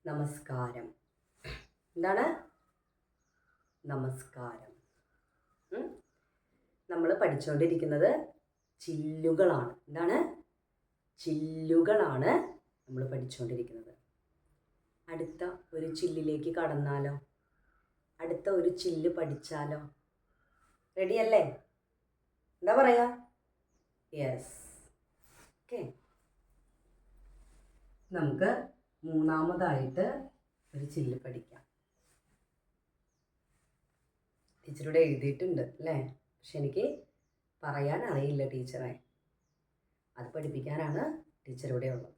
നമസ്കാരം. എന്താണ് നമസ്കാരം? നമ്മൾ പഠിച്ചുകൊണ്ടിരിക്കുന്നത് ചില്ലുകളാണ്. എന്താണ്? ചില്ലുകളാണ് നമ്മൾ പഠിച്ചുകൊണ്ടിരിക്കുന്നത്. അടുത്ത ഒരു ചില്ലിലേക്ക് കടന്നാലോ? അടുത്ത ഒരു ചില്ല് പഠിച്ചാലോ? റെഡിയല്ലേ? എന്താ പറയാ? യെസ്. ഓക്കെ, നമുക്ക് മൂന്നാമതായിട്ട് ഒരു ചില്ല് പഠിക്കാം. ടീച്ചറോട് എഴുതിയിട്ടുണ്ട് അല്ലേ? പക്ഷെ എനിക്ക് പറയാൻ അറിയില്ല ടീച്ചറെ. അത് പഠിപ്പിക്കാനാണ് ടീച്ചറോടെ ഉള്ളത്.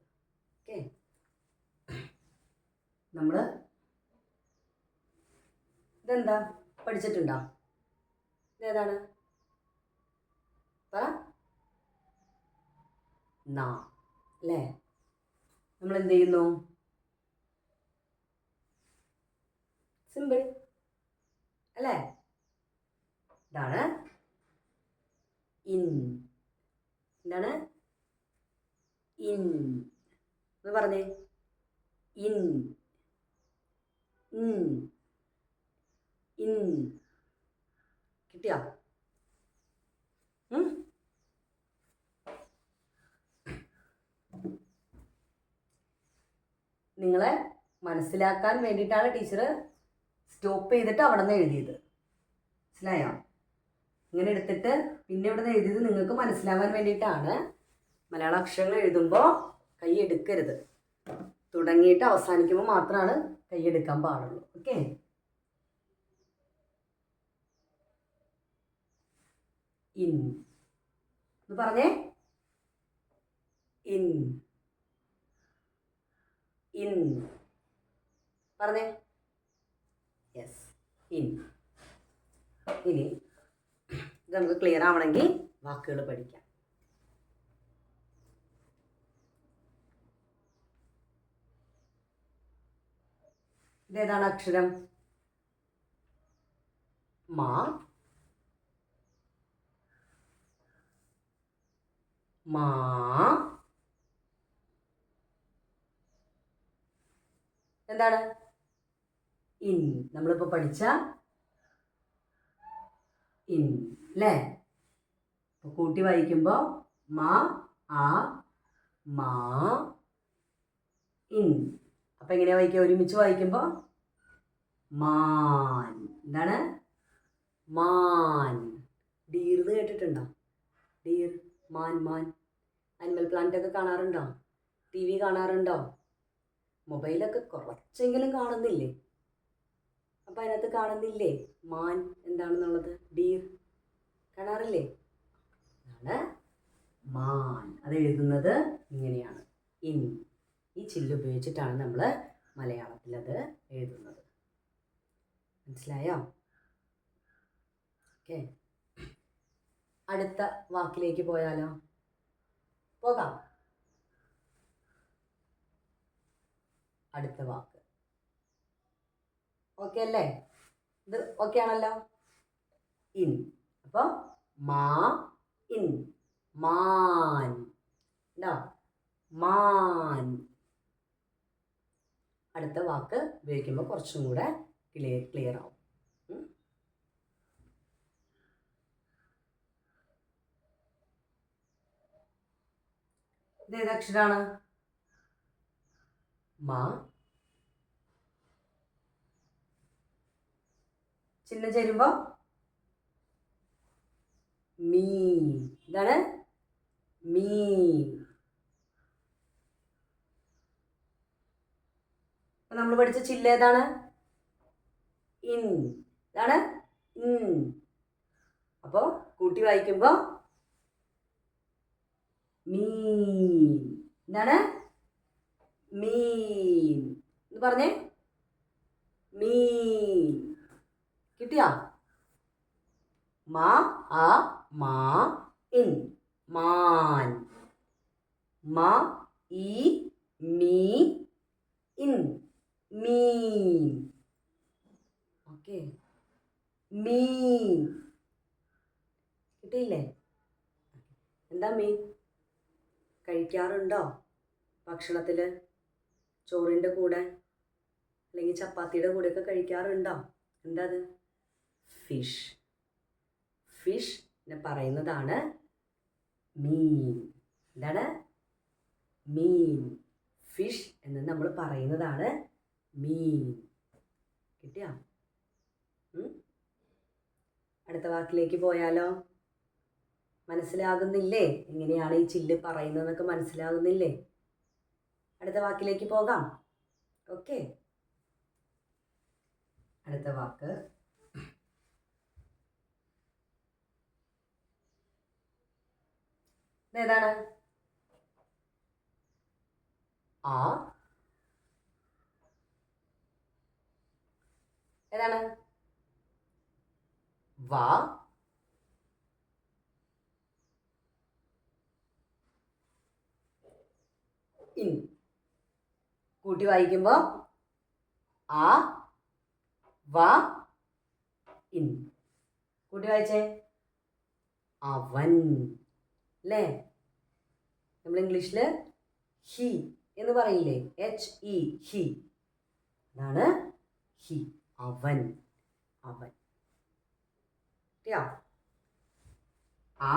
ഓക്കെ, നമ്മൾ ഇതെന്താ പഠിച്ചിട്ടുണ്ടോ? ഇതേതാണ്? പറ. നാ അല്ലേ? നമ്മൾ എന്ത് ചെയ്യുന്നു? സിമ്പിൾ അല്ലേ? ഇതാണ് ഇൻ. എന്താണ്? ഇൻ എന്ന് പറഞ്ഞേ. In in in. കിട്ടിയോ? നിങ്ങളെ മനസ്സിലാക്കാൻ വേണ്ടിയിട്ടാണ് ടീച്ചർ സ്റ്റോപ്പ് ചെയ്തിട്ട് അവിടെ നിന്ന് എഴുതിയത്. മനസ്സിലായോ? ഇങ്ങനെ എടുത്തിട്ട് പിന്നെ ഇവിടെ നിന്ന് എഴുതിയത് നിങ്ങൾക്ക് മനസ്സിലാവാൻ വേണ്ടിയിട്ടാണ്. മലയാള അക്ഷരങ്ങൾ എഴുതുമ്പോൾ കൈ എടുക്കരുത്. തുടങ്ങിയിട്ട് അവസാനിക്കുമ്പോൾ മാത്രമാണ് കൈ എടുക്കാൻ പാടുള്ളൂ. ഓക്കെ, ഇൻ എന്ന് പറഞ്ഞേ. ഇൻ ഇൻ പറഞ്ഞേ. Yes, in. ഇനി ഇത് നമുക്ക് ക്ലിയർ ആവണമെങ്കിൽ വാക്കുകൾ പഠിക്കാം. ഇതേതാണ് അക്ഷരം? മാ. മാ. എന്താണ്? ഇൻ. നമ്മളിപ്പോൾ പഠിച്ച ഇൻ അല്ലേ? അപ്പോൾ കൂട്ടി വായിക്കുമ്പോൾ മാ ആ മാ ഇൻ. അപ്പം എങ്ങനെയാ വായിക്കുക? ഒരുമിച്ച് വായിക്കുമ്പോൾ മാൻ. എന്താണ്? മാൻ. ഡീർ എന്ന് കേട്ടിട്ടുണ്ടോ? ഡീർ, മാൻ. മാൻ. അനിമൽ പ്ലാന്റ് ഒക്കെ കാണാറുണ്ടോ? ടി വി കാണാറുണ്ടോ? മൊബൈലൊക്കെ കുറച്ചെങ്കിലും കാണുന്നില്ലേ? അപ്പം അതിനകത്ത് കാണുന്നില്ലേ മാൻ എന്താണെന്നുള്ളത്? ഡീർ കാണാറില്ലേ? അതാണ് മാൻ. അത് എഴുതുന്നത് ഇങ്ങനെയാണ്, ഇൻ. ഈ ചില്ല് ഉപയോഗിച്ചിട്ടാണ് നമ്മൾ മലയാളത്തിൽ അത് എഴുതുന്നത്. മനസ്സിലായോ? ഓക്കെ, അടുത്ത വാക്കിലേക്ക് പോയാലോ? പോകാം. അടുത്ത വാക്ക് ഓക്കെ അല്ലേ? ഇത് ഓക്കെ ആണല്ലോ? ഇൻ. അപ്പോൾ മാ ഇൻ. മാൻ. ഉണ്ടോ? മാൻ. അടുത്ത വാക്ക് ഉപയോഗിക്കുമ്പോൾ കുറച്ചും കൂടെ ക്ലിയർ ആവും. ഇത് ഏത് അക്ഷരമാണ്? മാ. ചിഹ്നം ചേരുമ്പോ മീ. ഇതാണ് മീ. നമ്മൾ പഠിച്ച ചില്ല ഏതാണ്? ഇൻ. ഇതാണ് ഇൻ. അപ്പോ കൂട്ടി വായിക്കുമ്പോ മീൻ. എന്താണ്? മീൻ എന്ന് പറഞ്ഞേ. മീൻ. കിട്ടിയോ? മാ ആ മാ ഇൻ. മാൻ. മാ ഈ മീ ഇൻ. മീൻ. ഓക്കെ, മീൻ. കിട്ടിയില്ലേ? എന്താ മീൻ? കഴിക്കാറുണ്ടോ ഭക്ഷണത്തിൽ? ചോറിൻ്റെ കൂടെ അല്ലെങ്കിൽ ചപ്പാത്തിയുടെ കൂടെയൊക്കെ കഴിക്കാറുണ്ടോ? എന്താ അത്? ഫിഷ്. ഫിഷിനെ പറയുന്നതാണ് മീൻ. എന്താണ്? മീൻ. ഫിഷ് എന്ന് നമ്മൾ പറയുന്നതാണ് മീൻ. കിട്ടിയോ? അടുത്ത വാക്കിലേക്ക് പോയാലോ? മനസ്സിലാകുന്നില്ലേ എങ്ങനെയാണ് ഈ ചില്ല് പറയുന്നതെന്നൊക്കെ? മനസ്സിലാകുന്നില്ലേ? അടുത്ത വാക്കിലേക്ക് പോകാം. ഓക്കെ, അടുത്ത വാക്ക് ഏതാണ്? ആ. ഏതാണ്? വാ. ഇൻ. കൂട്ടി വായിക്കുമ്പോൾ ആ വാ ഇൻ. കൂട്ടി വായിച്ചേ. അവൻ. അല്ലേ? നമ്മൾ ഇംഗ്ലീഷിൽ ഹി എന്ന് പറയില്ലേ? HE, he. അതാണ് ഹി. അവൻ. അവൻ. കിട്ടിയോ? ആ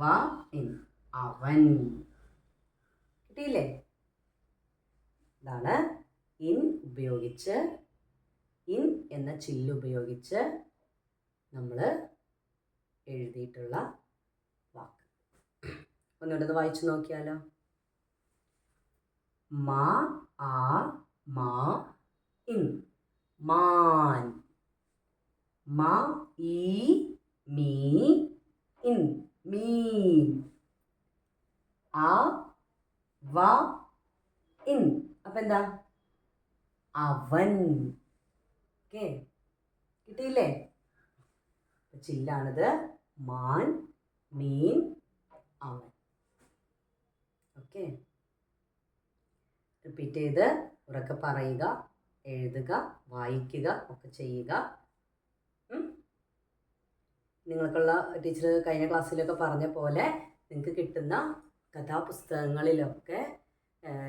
വാ ഇൻ. അവൻ. കിട്ടിയില്ലേ? ഇതാണ് ഇൻ ഉപയോഗിച്ച്, ഇൻ എന്ന ചില്ല് ഉപയോഗിച്ച് നമ്മൾ എഴുതിയിട്ടുള്ള വാക്ക്. ഒന്നുകൂടെ വായിച്ചു നോക്കിയാലോ? മാ ആ മാ ഇൻ. മാൻ. മാ ഈ മീ ഇൻ. മീൻ. ആ വാ ഇൻ. അപ്പം എന്താ? അവൻ. ഓക്കെ, കിട്ടിയില്ലേ? ചില്ലാണിത്. മാൻ, മീൻ, അവൻ. ഓക്കെ, റിപ്പീറ്റ് ചെയ്ത് ഉറക്കെ പറയുക, എഴുതുക, വായിക്കുക ഒക്കെ ചെയ്യുക. നിങ്ങൾക്കുള്ള ടീച്ചർ കഴിഞ്ഞ ക്ലാസ്സിലൊക്കെ പറഞ്ഞ പോലെ നിങ്ങൾക്ക് കിട്ടുന്ന കഥാപുസ്തകങ്ങളിലൊക്കെ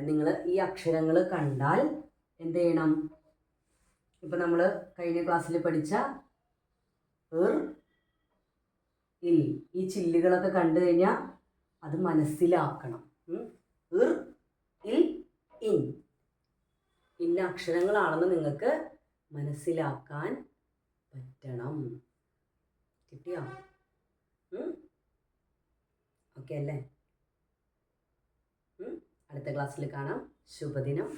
നിങ്ങൾ ഈ അക്ഷരങ്ങൾ കണ്ടാൽ എന്ത് ചെയ്യണം? ഇപ്പം നമ്മൾ കഴിഞ്ഞ ക്ലാസ്സിൽ പഠിച്ച ഇൽ, ഈ ചില്ലുകളൊക്കെ കണ്ടു കഴിഞ്ഞാൽ അത് മനസ്സിലാക്കണം. ഇൽ, ഇൻ. ഇന്ന അക്ഷരങ്ങളാണെന്ന് നിങ്ങൾക്ക് മനസ്സിലാക്കാൻ പറ്റണം. കിട്ടിയോ? ഓക്കെ അല്ലേ? അടുത്ത ക്ലാസ്സിൽ കാണാം. ശുഭദിനം.